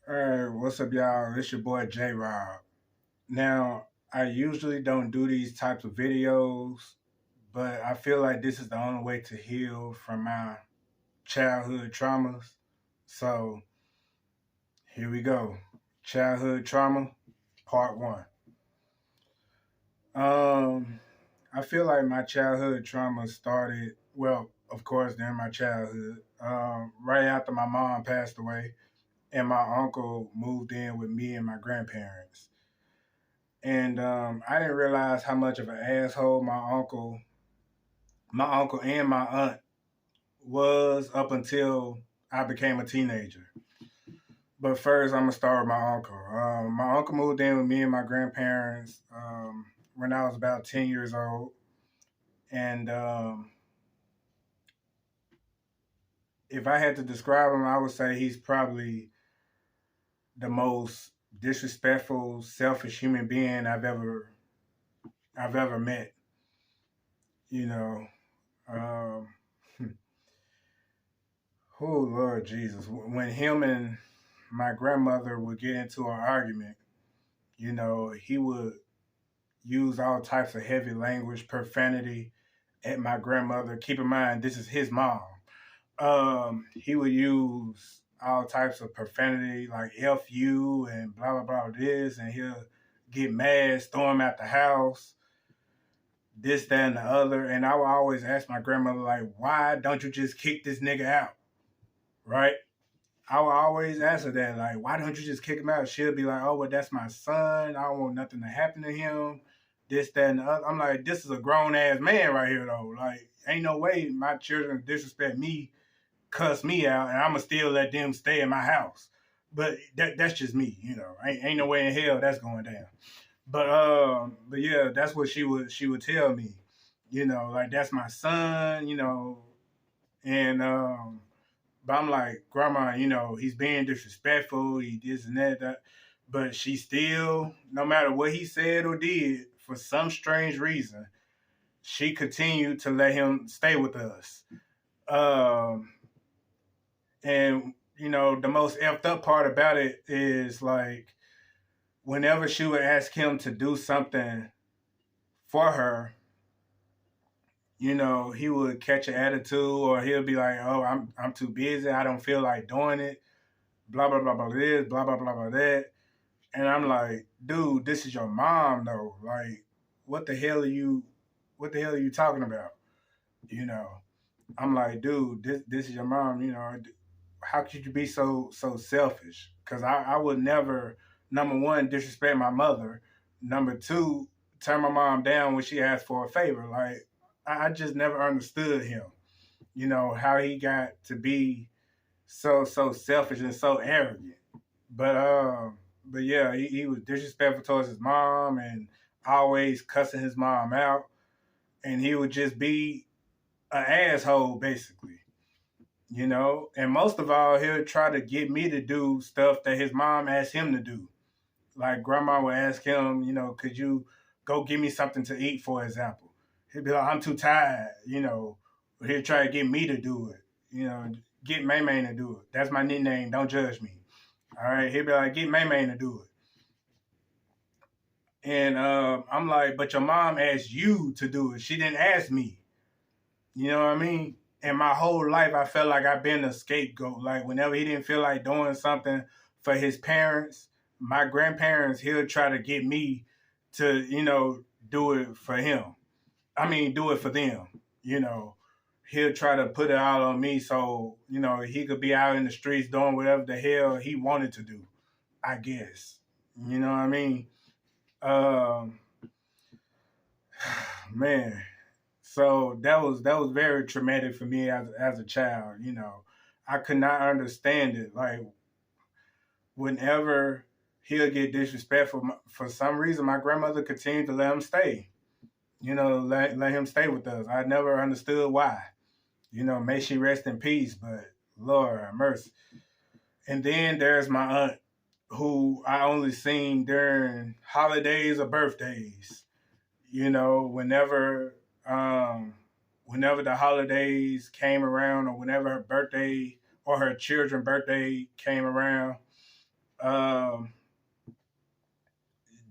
All right, what's up, y'all? It's your boy J Rob. Now, I usually don't do these types of videos, but I feel like this is the only way to heal from my childhood traumas. So, here we go. Childhood trauma, part one. Um, I feel like my childhood trauma started, well, of course, during my childhood, right after my mom passed away and my uncle moved in with me and my grandparents. And I didn't realize how much of an asshole my uncle and my aunt was up until I became a teenager. But first, I'm gonna start with my uncle. My uncle moved in with me and my grandparents when I was about 10 years old, and if I had to describe him, I would say he's probably the most disrespectful, selfish human being I've ever met. You know, um, oh Lord Jesus, when him and my grandmother would get into an argument, he would use all types of heavy language, profanity at my grandmother. Keep in mind, this is his mom. He would use all types of profanity like "f you" and blah blah blah this, and he'll get mad, storm out the house, this, that, and the other. And I would always ask my grandmother, like, why don't you just kick this nigga out? Right? I would always answer that, like, why don't you just kick him out? She'll be like, oh, well, that's my son. I don't want nothing to happen to him. This, that, and the other. I'm like, this is a grown ass man right here, though. Like, ain't no way my children disrespect me, cuss me out, and I'ma still let them stay in my house. But that's just me. Ain't no way in hell that's going down. But yeah, that's what she would tell me. Like that's my son. And but I'm like, Grandma, he's being disrespectful, he this and that. But she still, no matter what he said or did, for some strange reason, she continued to let him stay with us. Um, and the most effed up part about it is like, whenever she would ask him to do something for her, he would catch an attitude, or he'll be like, "Oh, I'm too busy. I don't feel like doing it." Blah blah blah blah this, blah blah blah blah that. And I'm like, dude, this is your mom though. Like, what the hell are you what the hell are you talking about? You know. I'm like, dude, this is your mom, how could you be so selfish? Cause I would never, number one, disrespect my mother. Number two, turn my mom down when she asked for a favor. Like I just never understood him. How he got to be so selfish and so arrogant. But yeah, he was disrespectful towards his mom and always cussing his mom out, and he would just be an asshole basically. And most of all, he'll try to get me to do stuff that his mom asked him to do. Like grandma would ask him, could you go get me something to eat, for example. He'd be like, I'm too tired. He'll try to get me to do it, get May May to do it. That's my nickname. Don't judge me. All right. He'll be like, get May May to do it. And I'm like, but your mom asked you to do it. She didn't ask me. You know what I mean? And my whole life, I felt like I've been a scapegoat. Like whenever he didn't feel like doing something for his parents, my grandparents, he'll try to get me to, do it for him. I mean, do it for them. You know, he'll try to put it out on me so, he could be out in the streets doing whatever the hell he wanted to do, I guess. You know what I mean? Um, man, so that was very traumatic for me as a child. I could not understand it. Like whenever he'll get disrespectful, for some reason, my grandmother continued to let him stay. Let him stay with us. I never understood why. May she rest in peace. But Lord have mercy. And then there's my aunt, who I only seen during holidays or birthdays. Whenever whenever the holidays came around, or whenever her birthday or her children's birthday came around, um,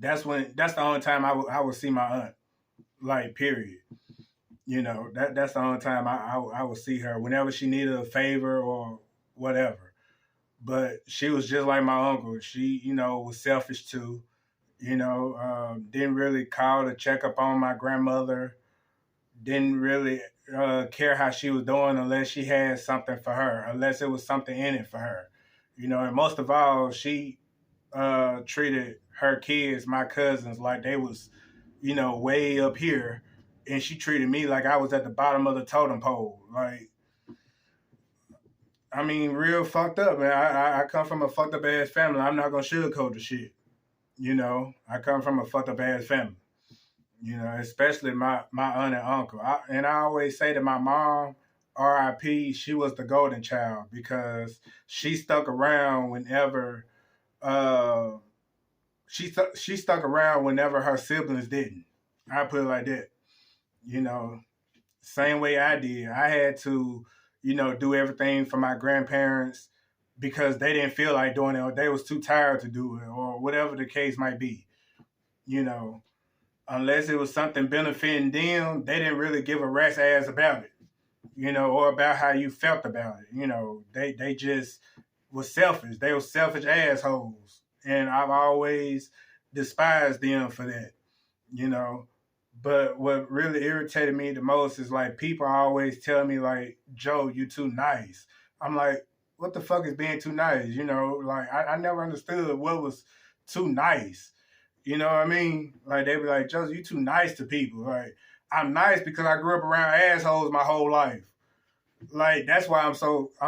that's the only time I would see my aunt. Like, period. That's the only time I would see her, whenever she needed a favor or whatever. But she was just like my uncle. She, was selfish too. Didn't really call to check up on my grandmother. Didn't really care how she was doing unless she had something for her, unless it was something in it for her. And most of all, she treated her kids, my cousins, like they was, way up here, and she treated me like I was at the bottom of the totem pole. Like, I mean, real fucked up, man. I come from a fucked up ass family. I'm not gonna sugarcoat the shit. I come from a fucked up ass family. Especially my aunt and uncle. And I always say to my mom, R.I.P., she was the golden child, because she stuck around whenever she stuck around whenever her siblings didn't. I put it like that. You know, Same way I did. I had to, do everything for my grandparents because they didn't feel like doing it, or they was too tired to do it, or whatever the case might be. You know, Unless it was something benefiting them, they didn't really give a rat's ass about it. Or about how you felt about it. They just was selfish. They were selfish assholes, and I've always despised them for that. You know, but what really irritated me the most is, like, people always tell me, like, Joe, you too nice. I'm like, what the fuck is being too nice? Like, I never understood what was too nice. You know what I mean? Like, they be like, Joe, you too nice to people. Like, I'm nice because I grew up around assholes my whole life. Like, that's why I'm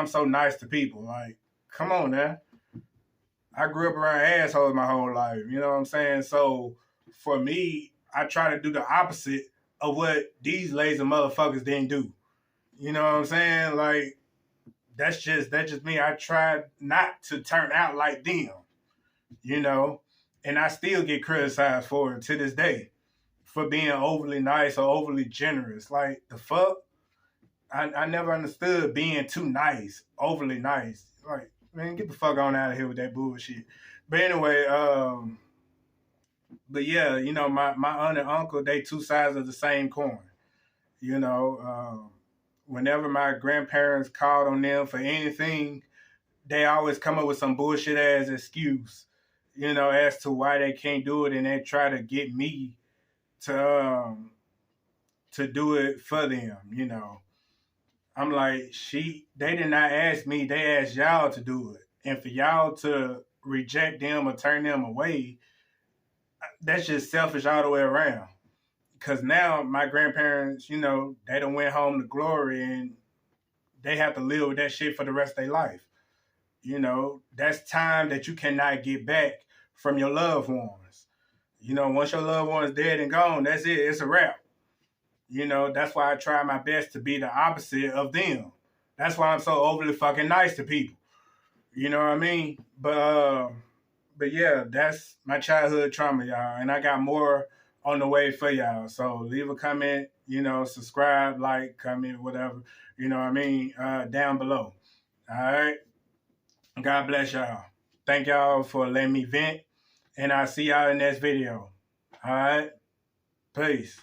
so nice to people. Like, come on now. I grew up around assholes my whole life. You know what I'm saying? So for me, I try to do the opposite of what these lazy motherfuckers didn't do. You know what I'm saying? Like, that's just me. I try not to turn out like them, you know, and I still get criticized for it to this day, for being overly nice or overly generous. Like, the fuck? I never understood being too nice, overly nice. Like, man, get the fuck on out of here with that bullshit. But anyway, but yeah, my aunt and uncle, they two sides of the same coin. You know, Whenever my grandparents called on them for anything, they always come up with some bullshit ass excuse, as to why they can't do it, and they try to get me to do it for them. I'm like, they did not ask me, they asked y'all to do it. And for y'all to reject them or turn them away, that's just selfish all the way around. Because now my grandparents, they done went home to glory, and they have to live with that shit for the rest of their life. That's time that you cannot get back from your loved ones. Once your loved one's dead and gone, that's it. It's a wrap. That's why I try my best to be the opposite of them. That's why I'm so overly fucking nice to people. You know what I mean? But yeah, that's my childhood trauma, y'all. And I got more on the way for y'all. So leave a comment, subscribe, like, comment, whatever, down below. All right? God bless y'all. Thank y'all for letting me vent. And I'll see y'all in the next video. All right? Peace.